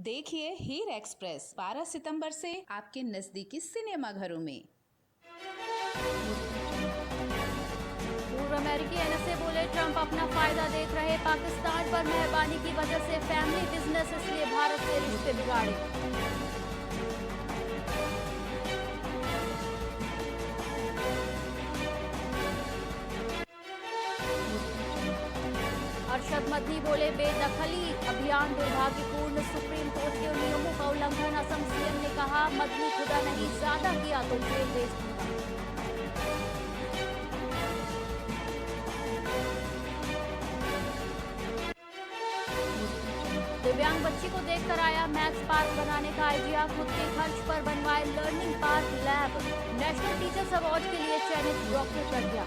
देखिए हीर एक्सप्रेस 12 सितंबर से आपके नजदीकी सिनेमा घरों में। पूर्व अमेरिकी एनएसए बोले ट्रंप अपना फायदा देख रहे पाकिस्तान पर मेहरबानी की वजह से फैमिली बिजनेस, इसलिए भारत से रिश्ते बिगाड़े। अरशद मदनी बोले बेदखली अभियान दुर्भाग्यपूर्ण, सुप्रीम कोर्ट के नियमों का उल्लंघन। असम सीएम ने कहा मदनी खुदा नहीं, ज्यादा किया तो जेल भेज दूंगा। दिव्यांग बच्ची को देखकर आया मैथ्स पार्क बनाने का आइडिया, खुद के खर्च पर बनवाए learning park lab. National teachers award के लिए चयनित डॉक्टर प्रज्ञा।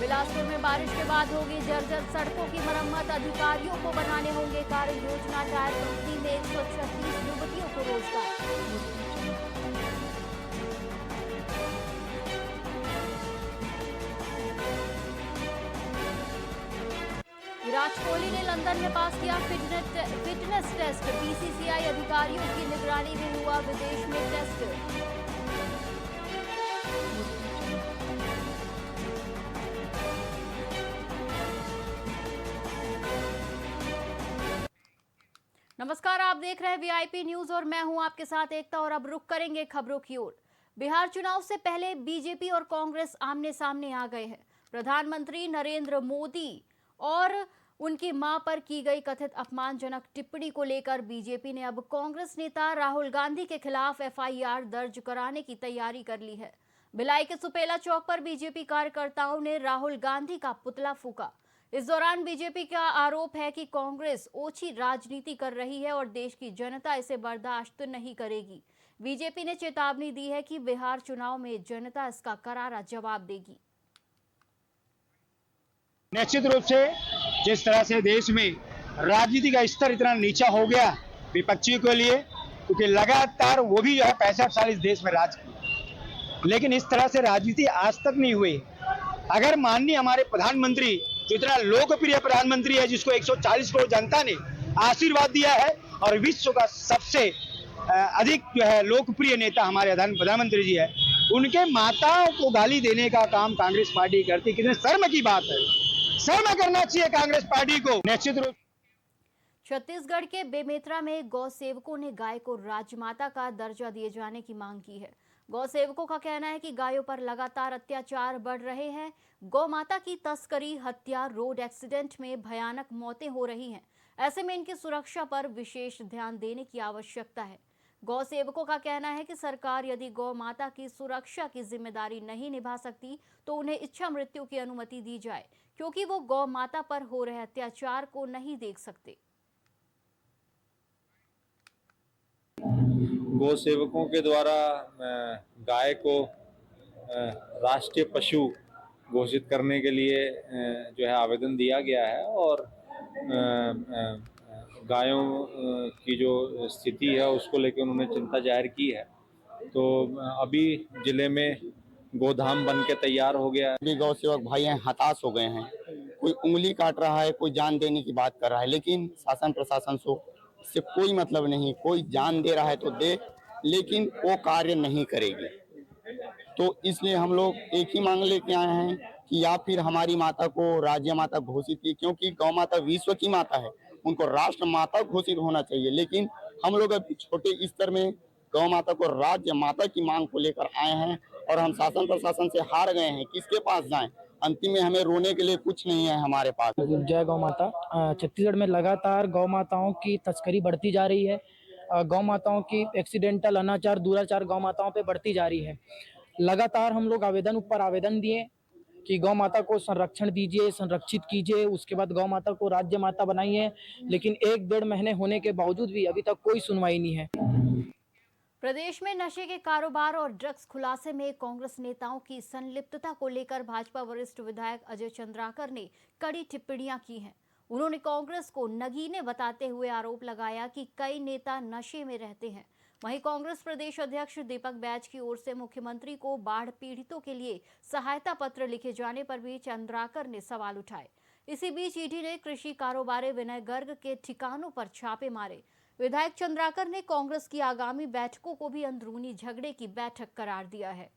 बिलासपुर में बारिश के बाद होगी जर्जर सड़कों की मरम्मत, अधिकारियों को बनाने होंगे कार्य योजना। टायर कंपनी में 136 युवतियों को रोजगार। विराट कोहली ने लंदन में पास किया फिटनेस टेस्ट, बीसीसीआई अधिकारियों की निगरानी में हुआ विदेश में टेस्ट। नमस्कार, आप देख रहे हैं वीआईपी न्यूज और मैं हूं आपके साथ एकता। और अब रुक करेंगे खबरों की ओर। बिहार चुनाव से पहले बीजेपी और कांग्रेस आमने सामने आ गए हैं। प्रधानमंत्री नरेंद्र मोदी और उनकी मां पर की गई कथित अपमानजनक टिप्पणी को लेकर बीजेपी ने अब कांग्रेस नेता राहुल गांधी के खिलाफ एफआईआर दर्ज कराने की तैयारी कर ली है। भिलाई के सुपेला चौक पर बीजेपी कार्यकर्ताओं ने राहुल गांधी का पुतला फूंका। इस दौरान बीजेपी का आरोप है कि कांग्रेस ओछी राजनीति कर रही है और देश की जनता इसे बर्दाश्त नहीं करेगी। बीजेपी ने चेतावनी दी है कि बिहार चुनाव में जनता इसका करारा जवाब देगी। निश्चित रूप से जिस तरह से देश में राजनीति का स्तर इतना नीचा हो गया विपक्षियों के लिए, क्योंकि लगातार वो भी जो है 65 साल इस देश में राज किया, लेकिन इस तरह से राजनीति आज तक नहीं हुई। अगर माननीय हमारे प्रधानमंत्री, जो इतना लोकप्रिय प्रधानमंत्री है, जिसको 140 करोड़ जनता ने आशीर्वाद दिया है और विश्व का सबसे अधिक जो है लोकप्रिय नेता हमारे प्रधानमंत्री जी है, उनके माताओं को गाली देने का काम कांग्रेस पार्टी करती। कितने शर्म की बात है, शर्म करना चाहिए कांग्रेस पार्टी को। निश्चित रूप छत्तीसगढ़ के बेमेतरा में गौ सेवकों ने गाय को राजमाता का दर्जा दिए जाने की मांग की है। गौ सेवकों का कहना है कि गायों पर लगातार अत्याचार बढ़ रहे हैं। गौ माता की तस्करी, हत्या, रोड एक्सीडेंट में भयानक मौतें हो रही हैं। ऐसे में इनकी सुरक्षा पर विशेष ध्यान देने की आवश्यकता है। गौ सेवकों का कहना है कि सरकार यदि गौ माता की सुरक्षा की जिम्मेदारी नहीं निभा सकती तो उन्हें इच्छा मृत्यु की अनुमति दी जाए, क्योंकि वो गौ माता पर हो रहे अत्याचार को नहीं देख सकते। गौ सेवकों के द्वारा गाय को राष्ट्रीय पशु घोषित करने के लिए जो है आवेदन दिया गया है और गायों की जो स्थिति है उसको लेकर उन्होंने चिंता जाहिर की है। तो अभी जिले में गोधाम बन के तैयार हो गया है। भी गौ सेवक भाई हैं, हताश हो गए हैं। कोई उंगली काट रहा है, कोई जान देने की बात कर रहा है, लेकिन शासन प्रशासन से कोई मतलब नहीं। कोई जान दे रहा है तो दे, लेकिन वो कार्य नहीं करेगी। तो इसलिए हम लोग एक ही मांग लेके आए हैं कि या फिर हमारी माता को राज्य माता घोषित की, क्योंकि गौ माता विश्व की माता है, उनको राष्ट्र माता घोषित होना चाहिए। लेकिन हम लोग अभी छोटे स्तर में गौ माता को राज्य माता की मांग को लेकर आए हैं और हम शासन प्रशासन से हार गए हैं। किसके पास जाएं? अंतिम में हमें रोने के लिए कुछ नहीं है हमारे पास। जय गौ माता। छत्तीसगढ़ में लगातार गौ माताओं की तस्करी बढ़ती जा रही है। गौ माताओं की एक्सीडेंटल अनाचार, दुराचार गौ माताओं पे बढ़ती जा रही है। लगातार हम लोग आवेदन ऊपर आवेदन दिए कि गौ माता को संरक्षण दीजिए, संरक्षित कीजिए, उसके बाद गौ माता को राज्य माता बनाइए, लेकिन 1-1.5 महीने होने के बावजूद भी अभी तक कोई सुनवाई नहीं है। प्रदेश में नशे के कारोबार और ड्रग्स खुलासे में कांग्रेस नेताओं की संलिप्तता को लेकर भाजपा वरिष्ठ विधायक अजय चंद्राकर ने कड़ी टिप्पणियां की हैं। उन्होंने कांग्रेस को नगीने बताते हुए आरोप लगाया कि कई नेता नशे में रहते हैं। वहीं कांग्रेस प्रदेश अध्यक्ष दीपक बैज की ओर से मुख्यमंत्री को बाढ़ पीड़ितों के लिए सहायता पत्र लिखे जाने पर भी चंद्राकर ने सवाल उठाए। इसी बीच ईडी ने कृषि कारोबारी विनय गर्ग के ठिकानों पर छापे मारे। विधायक चंद्राकर ने कांग्रेस की आगामी बैठकों को भी अंदरूनी झगड़े की बैठक करार दिया है।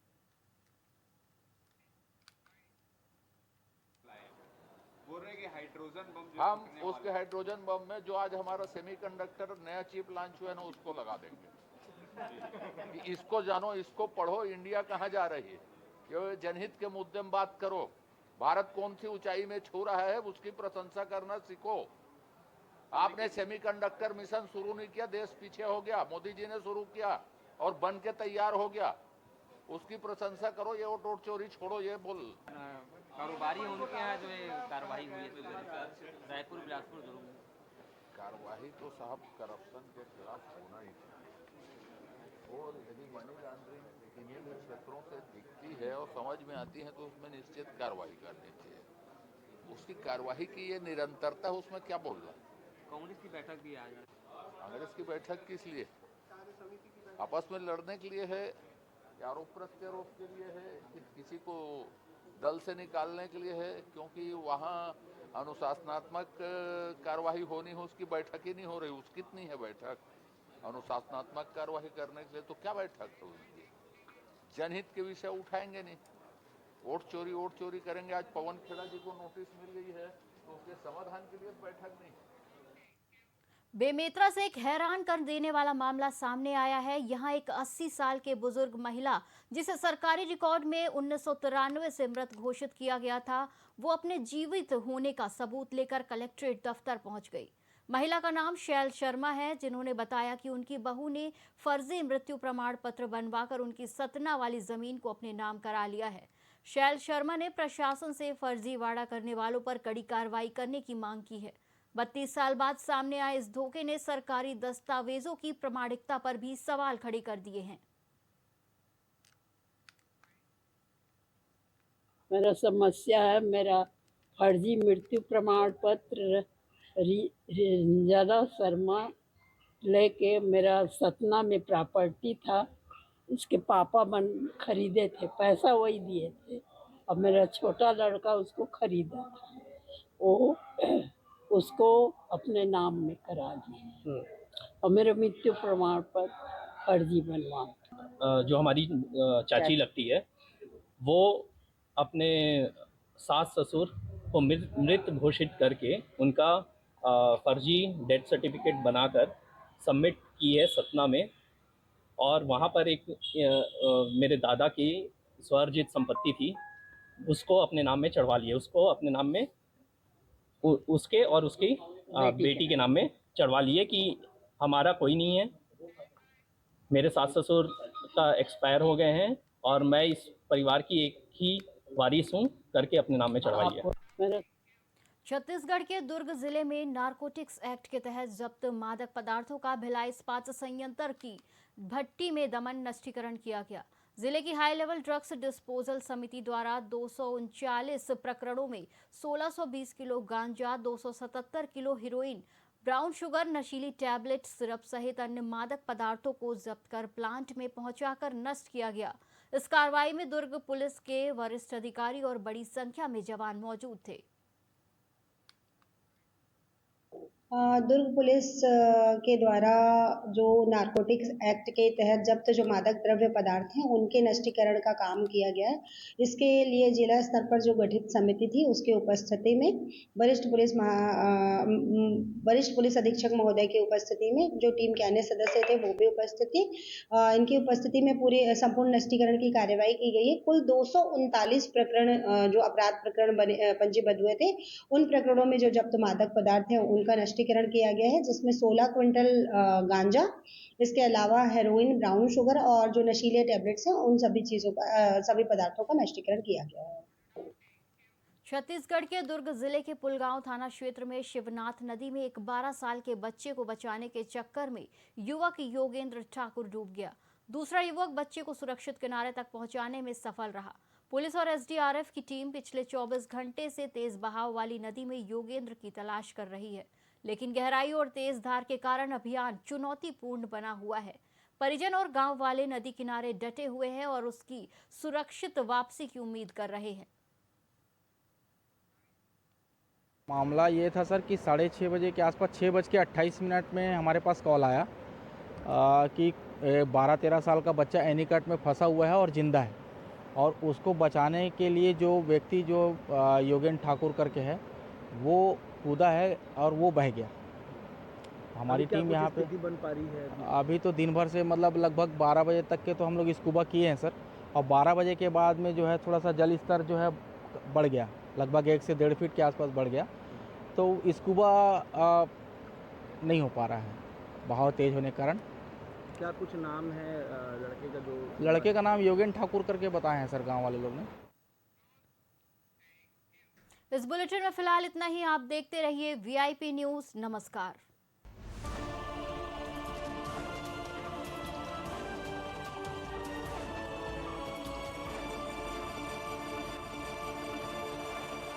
हम उसके हाइड्रोजन बम में जो आज हमारा सेमीकंडक्टर नया चिप लॉन्च हुआ है ना, उसको लगा देंगे। कि इसको जानो, इसको पढ़ो, इंडिया कहाँ जा रही है, ये जनहित के मुद्दे में बात करो। भारत कौन सी ऊंचाई में छू रहा है, उसकी प्रशंसा करना सीखो। आपने सेमीकंडक्टर मिशन शुरू नहीं किया, देश पीछे हो गया। मोदी जी ने शुरू किया और बन के तैयार हो गया, उसकी प्रशंसा करो। ये वोट चोरी छोड़ो, ये बोल कारोबारी उनके यहाँ जो है कार्रवाई हुई है रायपुर बिलासपुर दुर्ग में। कार्रवाई तो साहब करप्शन के खिलाफ होना ही था, और यदि मनी लॉन्ड्रिंग इन्हीं क्षेत्रों से दिखती है और समझ में आती है तो उसमें निश्चित कार्रवाई करनी चाहिए। उसकी कार्रवाई की ये निरंतरता, उसमें क्या बोल रहा है। कांग्रेस की बैठक भी आज, कांग्रेस की बैठक किस लिए? आपस में लड़ने के लिए है, आरोप प्रत्यारोप के लिए है, किसी को दल से निकालने के लिए है? क्योंकि वहाँ अनुशासनात्मक कार्रवाई होनी हो, उसकी बैठक ही नहीं हो रही। उसकी कितनी है बैठक अनुशासनात्मक कार्रवाई करने के लिए? तो क्या बैठक है उनकी? जनहित के विषय उठाएंगे नहीं, वोट चोरी करेंगे। आज पवन खेड़ा जी को नोटिस मिल गई है, तो उसके समाधान के लिए बैठक नहीं। बेमेतरा से एक हैरान कर देने वाला मामला सामने आया है। यहाँ एक 80 साल के बुजुर्ग महिला, जिसे सरकारी रिकॉर्ड में 1993 से मृत घोषित किया गया था, वो अपने जीवित होने का सबूत लेकर कलेक्ट्रेट दफ्तर पहुंच गई। महिला का नाम शैल शर्मा है, जिन्होंने बताया कि उनकी बहू ने फर्जी मृत्यु प्रमाण पत्र बनवाकर उनकी सतना वाली जमीन को अपने नाम करा लिया है। शैल शर्मा ने प्रशासन से फर्जीवाड़ा करने वालों पर कड़ी कार्रवाई करने की मांग की है। 32 साल बाद सामने आए इस धोखे ने सरकारी दस्तावेजों की प्रामाणिकता पर भी सवाल खड़े कर दिए हैं। मेरा समस्या है, मेरा फर्जी मृत्यु प्रमाण पत्र रंजना शर्मा लेके मेरा सतना में प्रॉपर्टी था, उसके पापा खरीदे थे, पैसा वही दिए थे, और मेरा छोटा लड़का उसको खरीदा था, वो उसको अपने नाम में करा दिए और मेरा मृत्यु प्रमाण पत्र फर्जी बनवा। जो हमारी चाची लगती है, वो अपने सास ससुर को मृत घोषित करके उनका फर्जी डेथ सर्टिफिकेट बनाकर सबमिट की है सतना में, और वहाँ पर एक मेरे दादा की स्वार्जित संपत्ति थी, उसको अपने नाम में चढ़वा लिए, उसको अपने नाम में उसके और उसकी बेटी के नाम में चढ़वा लिए कि हमारा कोई नहीं है, मेरे सास ससुर का एक्सपायर हो गए हैं और मैं इस परिवार की एक ही वारिस हूँ करके अपने नाम में चढ़वा लिया। छत्तीसगढ़ के दुर्ग जिले में नारकोटिक्स एक्ट के तहत जब्त मादक पदार्थों का भिलाई इस्पात संयंत्र की भट्टी में दमन नष्टीकरण किया गया। जिले की हाई लेवल ड्रग्स डिस्पोजल समिति द्वारा 239 प्रकरणों में 1620 किलो गांजा, 277 किलो हेरोइन, ब्राउन शुगर, नशीली टैबलेट, सिरप सहित अन्य मादक पदार्थों को जब्त कर प्लांट में पहुंचाकर नष्ट किया गया। इस कार्रवाई में दुर्ग पुलिस के वरिष्ठ अधिकारी और बड़ी संख्या में जवान मौजूद थे। दुर्ग पुलिस के द्वारा जो नारकोटिक्स एक्ट के तहत जब्त जो मादक द्रव्य पदार्थ हैं उनके नष्टीकरण का काम किया गया है। इसके लिए जिला स्तर पर जो गठित समिति थी उसकी उपस्थिति में वरिष्ठ पुलिस अधीक्षक महोदय की उपस्थिति में जो टीम के अन्य सदस्य थे वो भी उपस्थित थे। इनकी उपस्थिति में पूरे संपूर्ण नष्टीकरण की कार्यवाही की गई है। कुल 239 प्रकरण जो अपराध प्रकरण पंजीबद्ध हुए थे, उन प्रकरणों में जो जब्त मादक पदार्थ है उनका नष्टीकरण किया गया है, जिसमें 16 क्विंटल गांजा, इसके अलावा हेरोइन, ब्राउन शुगर और जो नशीले टैबलेट्स हैं उन सभी पदार्थों का नष्टीकरण किया गया है। छत्तीसगढ़ के दुर्ग जिले के पुलगांव थाना क्षेत्र में शिवनाथ नदी में एक 12 साल के बच्चे को बचाने के चक्कर में युवक योगेंद्र ठाकुर डूब गया। दूसरा युवक बच्चे को सुरक्षित किनारे तक पहुंचाने में सफल रहा। पुलिस और एसडीआरएफ की टीम पिछले 24 घंटे से तेज बहाव वाली नदी में योगेंद्र की तलाश कर रही है, लेकिन गहराई और तेज धार के कारण अभियान चुनौतीपूर्ण बना हुआ है। परिजन और गांव वाले नदी किनारे डटे हुए हैं और उसकी सुरक्षित वापसी की उम्मीद कर रहे हैं। मामला ये था सर कि 6:30 बजे के आसपास 6:28 में हमारे पास कॉल आया कि 12-13 साल का बच्चा एनीकट में फंसा हुआ है और जिंदा है, और उसको बचाने के लिए जो व्यक्ति जो योगेन ठाकुर करके है वो कूदा है और वो बह गया। हमारी टीम यहाँ पे बन पा रही है अभी तो दिन भर से मतलब लगभग 12 बजे तक के तो हम लोग स्कूबा किए हैं सर, और 12 बजे के बाद में जो है थोड़ा सा जल स्तर जो है बढ़ गया, लगभग 1 से 1.5 फीट के आसपास बढ़ गया, तो स्कूबा नहीं हो पा रहा है बहाव तेज होने के कारण। क्या कुछ नाम है लड़के का? जो लड़के का नाम योगेन ठाकुर करके बताए हैं सर गांव वाले लोग ने। इस बुलेटिन में फिलहाल इतना ही। आप देखते रहिए VIP न्यूज़। नमस्कार।